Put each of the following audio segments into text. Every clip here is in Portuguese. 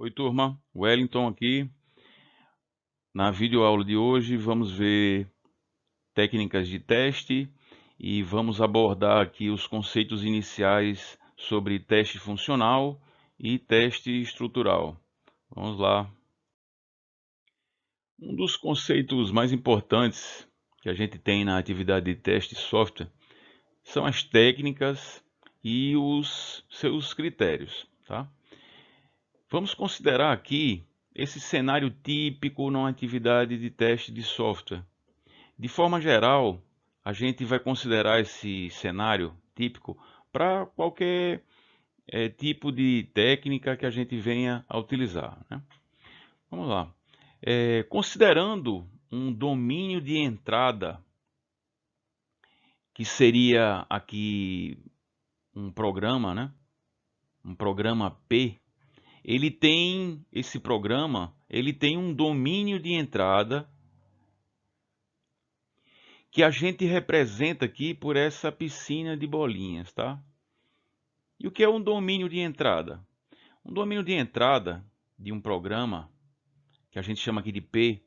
Oi, turma. Wellington aqui. Na videoaula de hoje, vamos ver técnicas de teste e vamos abordar aqui os conceitos iniciais sobre teste funcional e teste estrutural. Vamos lá. Um dos conceitos mais importantes que a gente tem na atividade de teste de software são as técnicas e os seus critérios, tá? Vamos considerar aqui esse cenário típico numa atividade de teste de software. De forma geral, a gente vai considerar esse cenário típico para qualquer tipo de técnica que a gente venha a utilizar, né? Vamos lá. Considerando um domínio de entrada, que seria aqui um programa, né? Um programa P. Esse programa, ele tem um domínio de entrada que a gente representa aqui por essa piscina de bolinhas, tá? E o que é um domínio de entrada? Um domínio de entrada de um programa, que a gente chama aqui de P,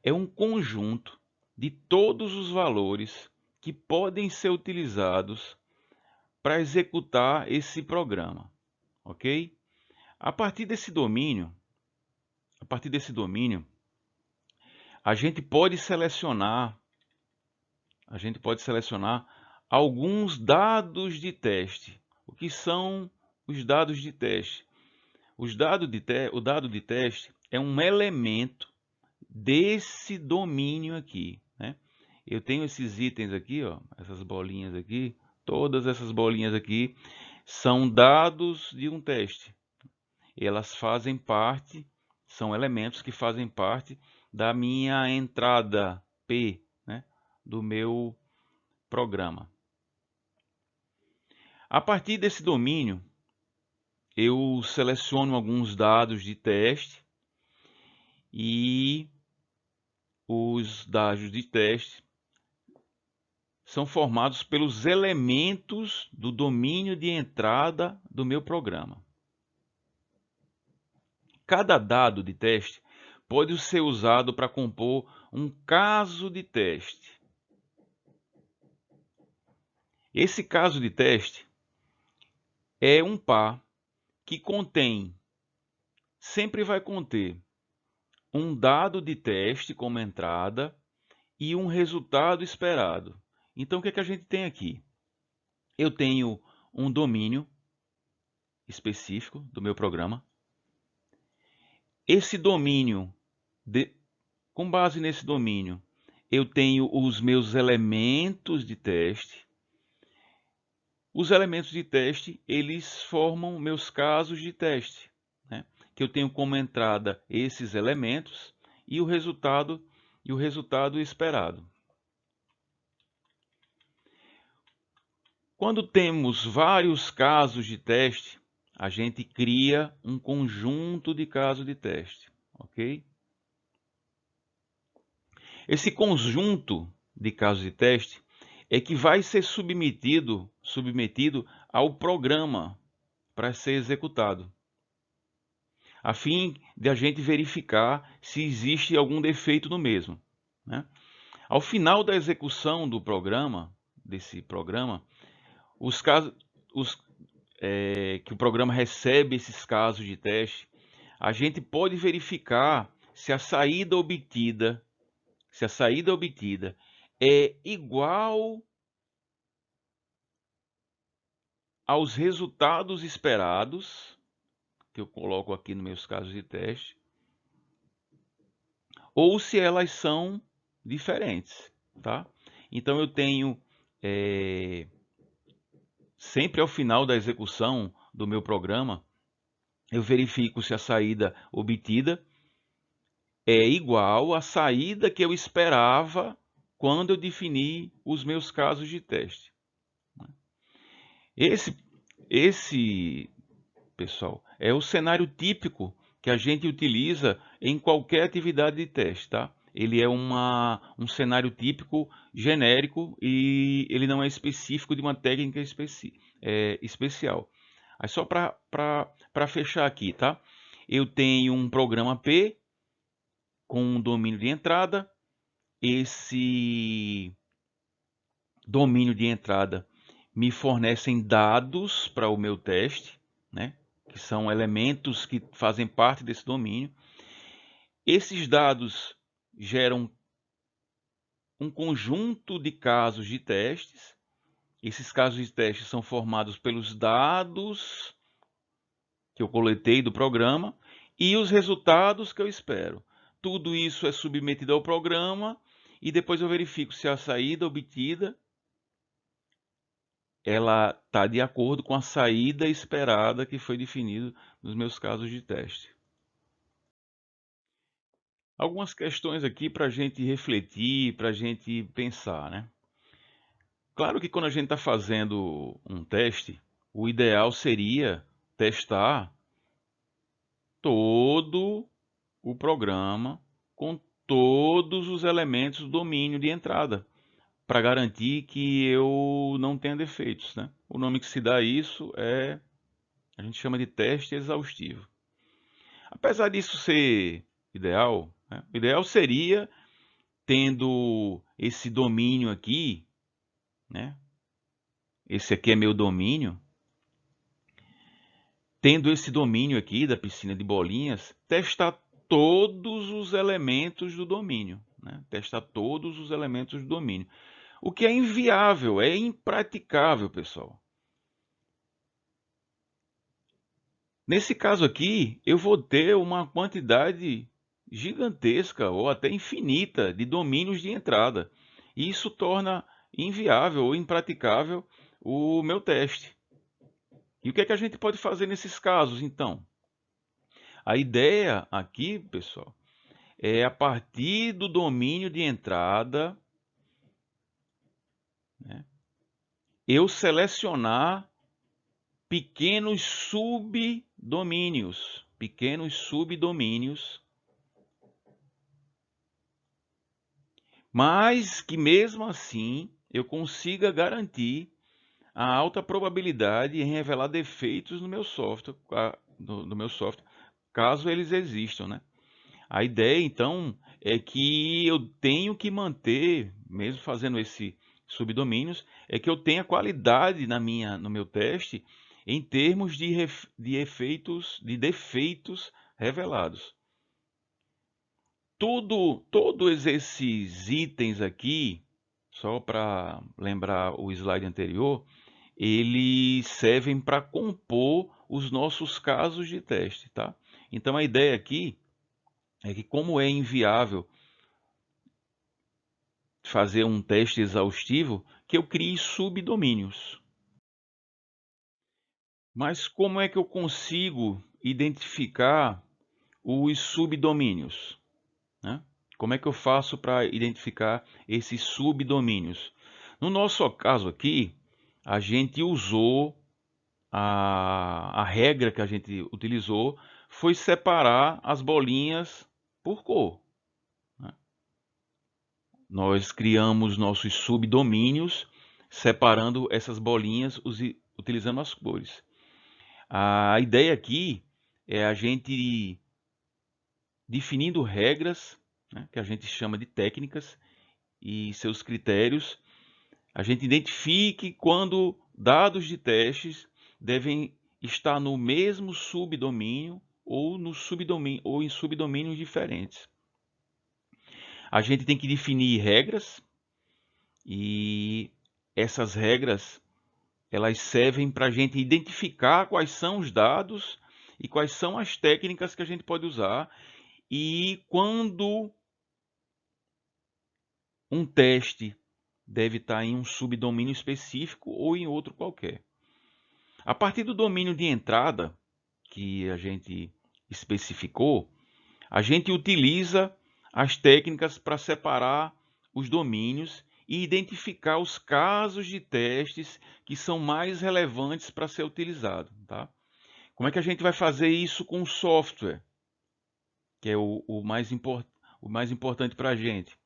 é um conjunto de todos os valores que podem ser utilizados para executar esse programa, ok? A partir desse domínio, a gente pode selecionar alguns dados de teste. O que são os dados de teste? O dado de teste é um elemento desse domínio aqui, né? Eu tenho esses itens aqui, ó, essas bolinhas aqui, todas essas bolinhas aqui são dados de um teste. Elas fazem parte, são elementos que fazem parte da minha entrada P, né, do meu programa. A partir desse domínio, eu seleciono alguns dados de teste e os dados de teste são formados pelos elementos do domínio de entrada do meu programa. Cada dado de teste pode ser usado para compor um caso de teste. Esse caso de teste é um par que sempre vai conter um dado de teste como entrada e um resultado esperado. Então, o que é que a gente tem aqui? Eu tenho um domínio específico do meu programa. Esse domínio, com base nesse domínio, eu tenho os meus elementos de teste. Os elementos de teste, eles formam meus casos de teste, né? Que eu tenho como entrada esses elementos e o resultado esperado. Quando temos vários casos de teste, a gente cria um conjunto de casos de teste, ok? Esse conjunto de casos de teste é que vai ser submetido ao programa para ser executado, a fim de a gente verificar se existe algum defeito no mesmo, né? Ao final da execução do programa, os casos, que o programa recebe esses casos de teste, a gente pode verificar se a saída obtida é igual aos resultados esperados, que eu coloco aqui nos meus casos de teste, ou se elas são diferentes, tá? Então eu tenho sempre ao final da execução do meu programa, eu verifico se a saída obtida é igual à saída que eu esperava quando eu defini os meus casos de teste. Esse, pessoal, é o cenário típico que a gente utiliza em qualquer atividade de teste, tá? Ele é um cenário típico genérico e ele não é específico de uma técnica especial. Aí só para fechar aqui, tá? eu tenho um programa P com um domínio de entrada. Esse domínio de entrada me fornecem dados para o meu teste, né? Que são elementos que fazem parte desse domínio. Esses dados geram um conjunto de casos de testes. Esses casos de testes são formados pelos dados que eu coletei do programa e os resultados que eu espero. Tudo isso é submetido ao programa e depois eu verifico se a saída obtida ela está de acordo com a saída esperada que foi definido nos meus casos de teste. Algumas questões aqui para a gente refletir, para a gente pensar, né? Claro que quando a gente está fazendo um teste, o ideal seria testar todo o programa com todos os elementos do domínio de entrada, para garantir que eu não tenha defeitos, né? O nome que se dá a isso a gente chama de teste exaustivo. Apesar disso ser ideal, né? O ideal seria, tendo esse domínio aqui, né? Esse aqui é meu domínio. Tendo esse domínio aqui da piscina de bolinhas, testar todos os elementos do domínio, né? Testar todos os elementos do domínio. O que é inviável, é impraticável, pessoal. Nesse caso aqui, eu vou ter uma quantidade gigantesca ou até infinita de domínios de entrada. E isso torna inviável ou impraticável o meu teste. E o que é que a gente pode fazer nesses casos, então? A ideia aqui, pessoal, é a partir do domínio de entrada, né, eu selecionar pequenos subdomínios, mas que mesmo assim eu consiga garantir a alta probabilidade em revelar defeitos no meu software, caso eles existam, né? A ideia, então, é que eu tenho que manter, mesmo fazendo esse subdomínios, é que eu tenha qualidade no meu teste em termos de defeitos revelados. Todos esses itens aqui, só para lembrar o slide anterior, eles servem para compor os nossos casos de teste, tá? Então a ideia aqui é que, como é inviável fazer um teste exaustivo, que eu crie subdomínios. Mas como é que eu consigo identificar os subdomínios, né? Como é que eu faço para identificar esses subdomínios? No nosso caso aqui, a gente usou a regra que a gente utilizou foi separar as bolinhas por cor. Nós criamos nossos subdomínios separando essas bolinhas utilizando as cores. A ideia aqui é a gente definindo regras, né, que a gente chama de técnicas, e seus critérios. A gente identifique quando dados de testes devem estar no mesmo subdomínio ou em subdomínios diferentes. A gente tem que definir regras, e essas regras elas servem para a gente identificar quais são os dados e quais são as técnicas que a gente pode usar, e quando um teste deve estar em um subdomínio específico ou em outro qualquer. A partir do domínio de entrada que a gente especificou, a gente utiliza as técnicas para separar os domínios e identificar os casos de testes que são mais relevantes para ser utilizado, tá? Como é que a gente vai fazer isso com o software, que é o mais importante para a gente?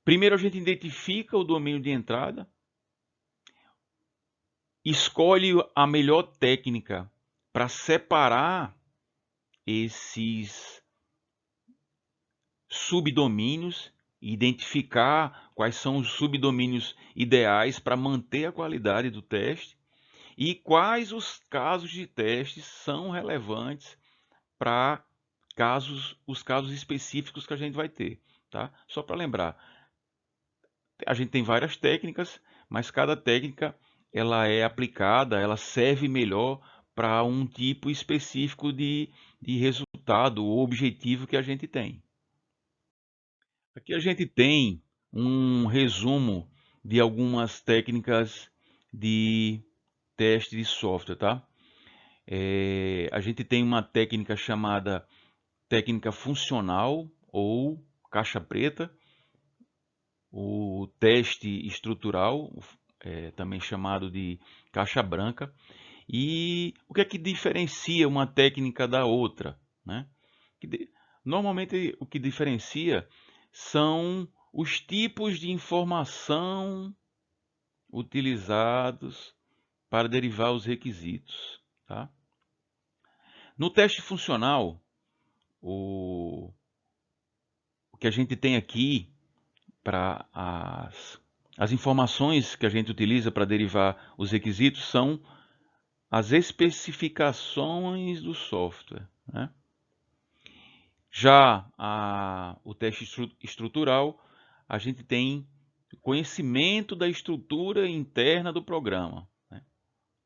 Primeiro a gente identifica o domínio de entrada, escolhe a melhor técnica para separar esses subdomínios, identificar quais são os subdomínios ideais para manter a qualidade do teste e quais os casos de testes são relevantes para os casos específicos que a gente vai ter, tá? Só para lembrar, a gente tem várias técnicas, mas cada técnica ela é aplicada, ela serve melhor para um tipo específico de resultado ou objetivo que a gente tem. Aqui a gente tem um resumo de algumas técnicas de teste de software, tá? A gente tem uma técnica chamada técnica funcional ou caixa preta, o teste estrutural, também chamado de caixa branca. E o que é que diferencia uma técnica da outra, né? Normalmente o que diferencia são os tipos de informação utilizados para derivar os requisitos, tá? No teste funcional, o que a gente tem aqui para as informações que a gente utiliza para derivar os requisitos são as especificações do software, né? Já o teste estrutural, a gente tem conhecimento da estrutura interna do programa, né?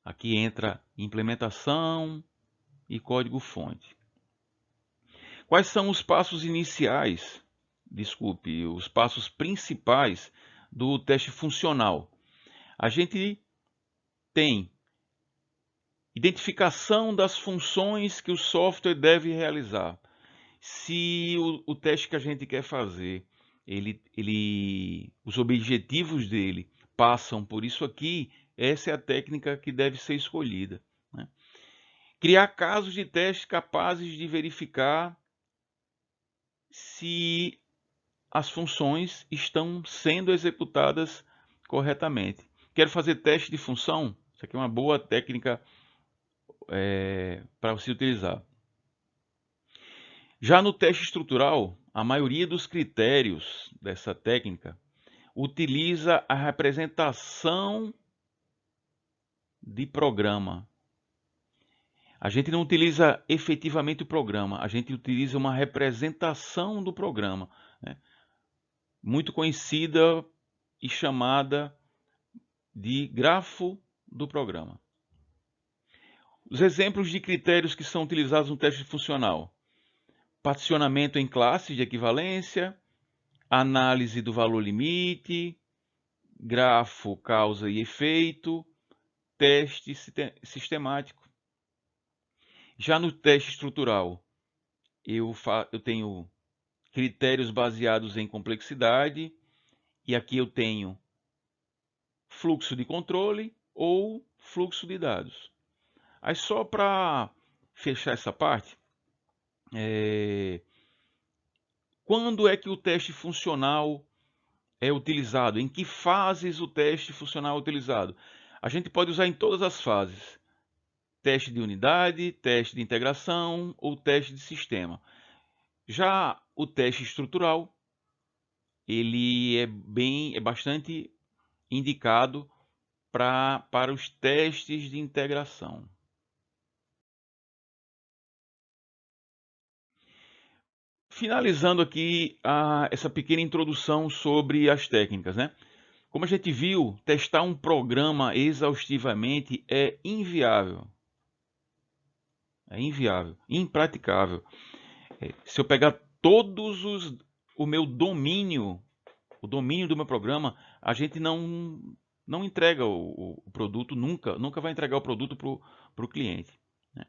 Aqui entra implementação e código-fonte. Quais são os passos iniciais, os passos principais do teste funcional? A gente tem identificação das funções que o software deve realizar. Se o teste que a gente quer fazer, os objetivos dele passam por isso aqui, essa é a técnica que deve ser escolhida, né? Criar casos de teste capazes de verificar se as funções estão sendo executadas corretamente. Quero fazer teste de função? Isso aqui é uma boa técnica para se utilizar. Já no teste estrutural, a maioria dos critérios dessa técnica utiliza a representação de programa. A gente não utiliza efetivamente o programa, a gente utiliza uma representação do programa, né? Muito conhecida e chamada de grafo do programa. Os exemplos de critérios que são utilizados no teste funcional: particionamento em classes de equivalência, análise do valor limite, grafo causa e efeito, teste sistemático. Já no teste estrutural, eu tenho critérios baseados em complexidade, e aqui eu tenho fluxo de controle ou fluxo de dados. Aí só para fechar essa parte, quando é que o teste funcional é utilizado? Em que fases o teste funcional é utilizado? A gente pode usar em todas as fases: teste de unidade, teste de integração ou teste de sistema. Já o teste estrutural, ele é bastante indicado para os testes de integração. Finalizando aqui essa pequena introdução sobre as técnicas, né? Como a gente viu, testar um programa exaustivamente é inviável. É inviável, impraticável. Se eu pegar o meu domínio, o domínio do meu programa, a gente não entrega o produto, nunca vai entregar o produto para o cliente, né?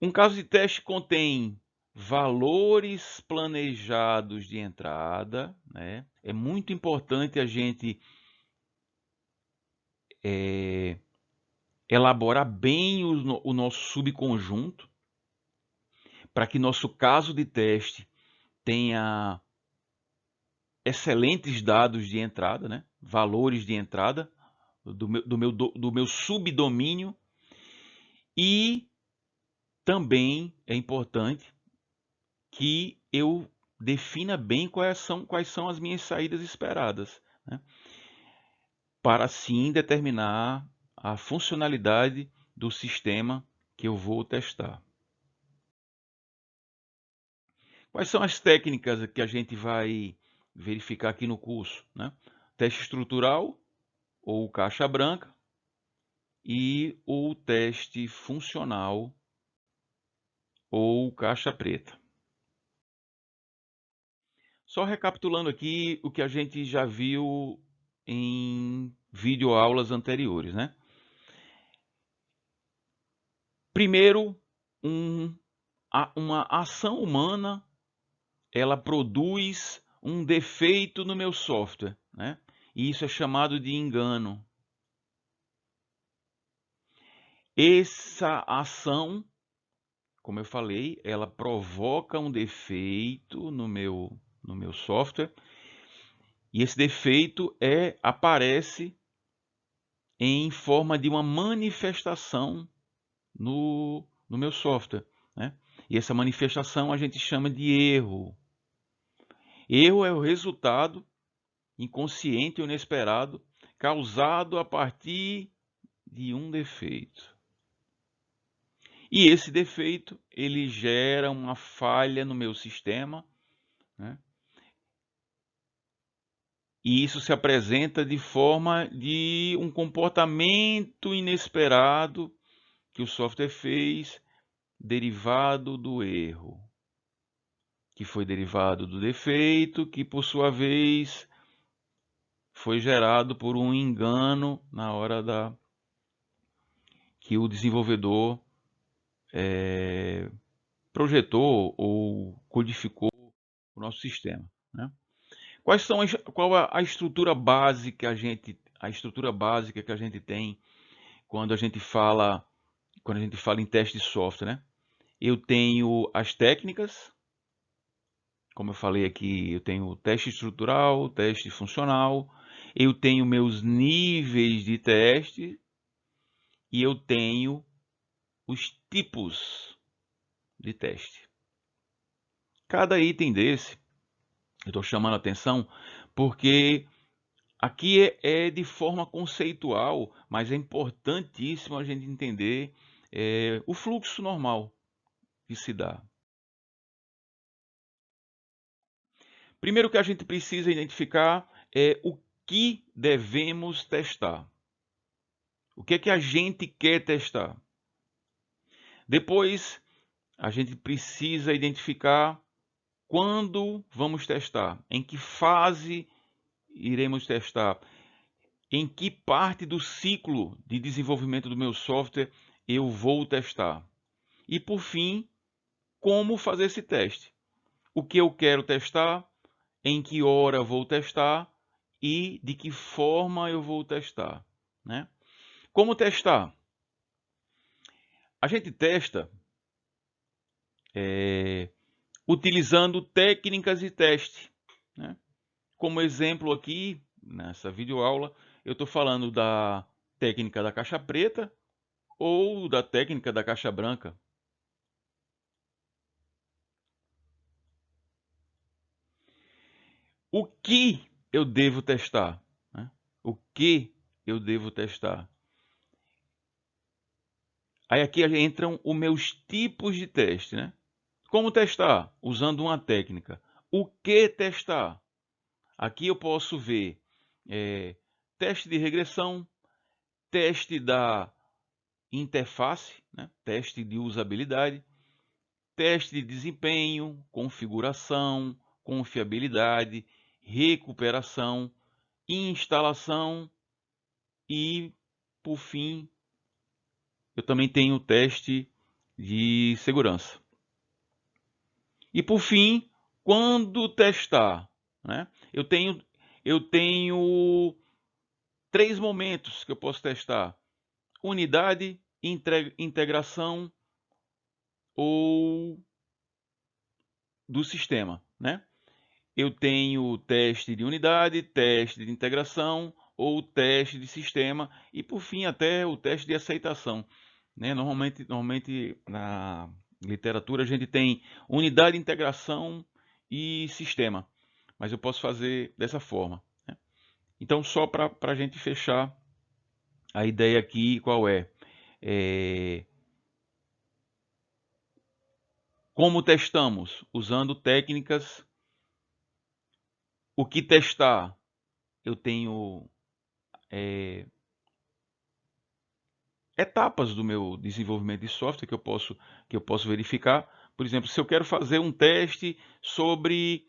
Um caso de teste contém valores planejados de entrada, né? É muito importante a gente elaborar bem o nosso subconjunto para que nosso caso de teste tenha excelentes dados de entrada, né? Valores de entrada do meu subdomínio. E também é importante que eu defina bem quais são as minhas saídas esperadas, né? Para assim determinar a funcionalidade do sistema que eu vou testar. Quais são as técnicas que a gente vai verificar aqui no curso, né? Teste estrutural ou caixa branca e o teste funcional ou caixa preta. Só recapitulando aqui o que a gente já viu em videoaulas anteriores, né? Primeiro, uma ação humana, ela produz um defeito no meu software, né? E isso é chamado de engano. Essa ação, como eu falei, ela provoca um defeito no meu software, e esse defeito aparece em forma de uma manifestação no meu software, né? E essa manifestação a gente chama de erro. Erro é o resultado inconsciente ou inesperado causado a partir de um defeito. E esse defeito, ele gera uma falha no meu sistema, né? E isso se apresenta de forma de um comportamento inesperado que o software fez, derivado do erro, que foi derivado do defeito, que por sua vez foi gerado por um engano na hora que o desenvolvedor projetou ou codificou o nosso sistema, né? Qual a estrutura básica que a gente tem quando a gente fala em teste de software, né? Eu tenho as técnicas, como eu falei aqui, eu tenho o teste estrutural, teste funcional, eu tenho meus níveis de teste e eu tenho os tipos de teste. Cada item desse, eu estou chamando a atenção porque aqui é de forma conceitual, mas é importantíssimo a gente entender o fluxo normal que se dá. Primeiro que a gente precisa identificar é o que devemos testar. O que é que a gente quer testar? Depois, a gente precisa identificar quando vamos testar, em que fase iremos testar, em que parte do ciclo de desenvolvimento do meu software eu vou testar. E por fim, como fazer esse teste. O que eu quero testar, em que hora vou testar e de que forma eu vou testar, né? Como testar? A gente testa utilizando técnicas de teste, né? Como exemplo aqui, nessa videoaula, eu estou falando da técnica da caixa preta ou da técnica da caixa branca. O que eu devo testar, né? O que eu devo testar? Aí aqui entram os meus tipos de teste, né? Como testar? Usando uma técnica. O que testar? Aqui eu posso ver teste de regressão, teste da interface, né? Teste de usabilidade, teste de desempenho, configuração, confiabilidade, recuperação, instalação e, por fim, eu também tenho o teste de segurança. E por fim, quando testar, né? Eu tenho 3 momentos que eu posso testar: unidade, integração ou do sistema, né? Eu tenho teste de unidade, teste de integração ou teste de sistema e por fim até o teste de aceitação. né? Normalmente na literatura a gente tem unidade, integração e sistema, mas eu posso fazer dessa forma, né? Então, só para a gente fechar a ideia aqui, qual é? Como testamos? Usando técnicas. O que testar? Eu tenho etapas do meu desenvolvimento de software que eu posso verificar. Por exemplo, se eu quero fazer um teste sobre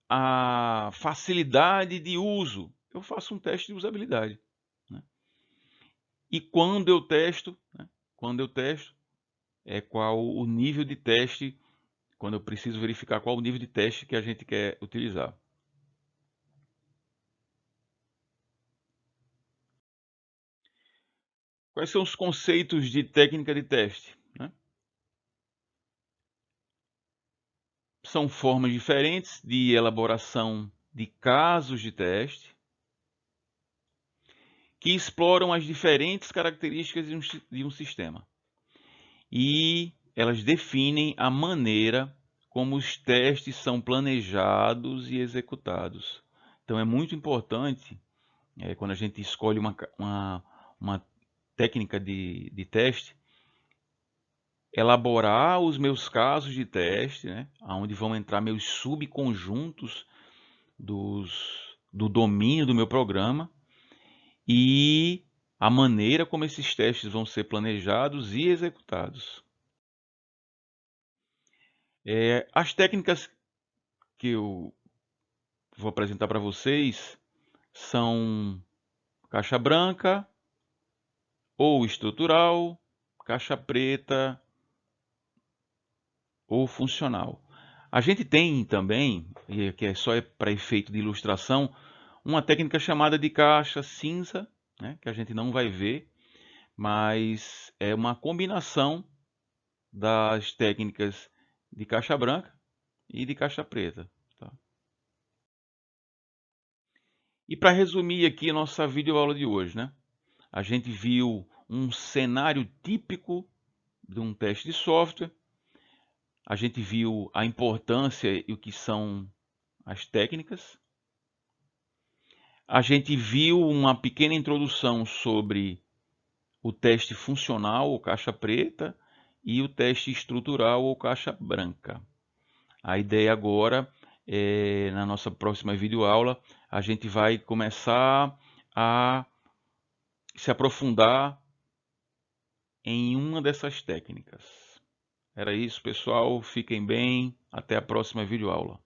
a facilidade de uso, eu faço um teste de usabilidade, né? E quando eu testo, né? Quando eu testo, qual o nível de teste, quando eu preciso verificar qual o nível de teste que a gente quer utilizar. Quais são os conceitos de técnica de teste, né? São formas diferentes de elaboração de casos de teste que exploram as diferentes características de um sistema. E elas definem a maneira como os testes são planejados e executados. Então é muito importante, quando a gente escolhe uma técnica de teste, elaborar os meus casos de teste, né, onde vão entrar meus subconjuntos do domínio do meu programa e a maneira como esses testes vão ser planejados e executados. As técnicas que eu vou apresentar para vocês são caixa branca ou estrutural, caixa preta ou funcional. A gente tem também, e que é só para efeito de ilustração, uma técnica chamada de caixa cinza, né, que a gente não vai ver, mas é uma combinação das técnicas de caixa branca e de caixa preta. Tá? E para resumir aqui a nossa videoaula de hoje, né? A gente viu um cenário típico de um teste de software, a gente viu a importância e o que são as técnicas, a gente viu uma pequena introdução sobre o teste funcional ou caixa preta e o teste estrutural ou caixa branca. A ideia agora, na nossa próxima videoaula, a gente vai começar a se aprofundar em uma dessas técnicas. Era isso, pessoal. Fiquem bem. Até a próxima videoaula.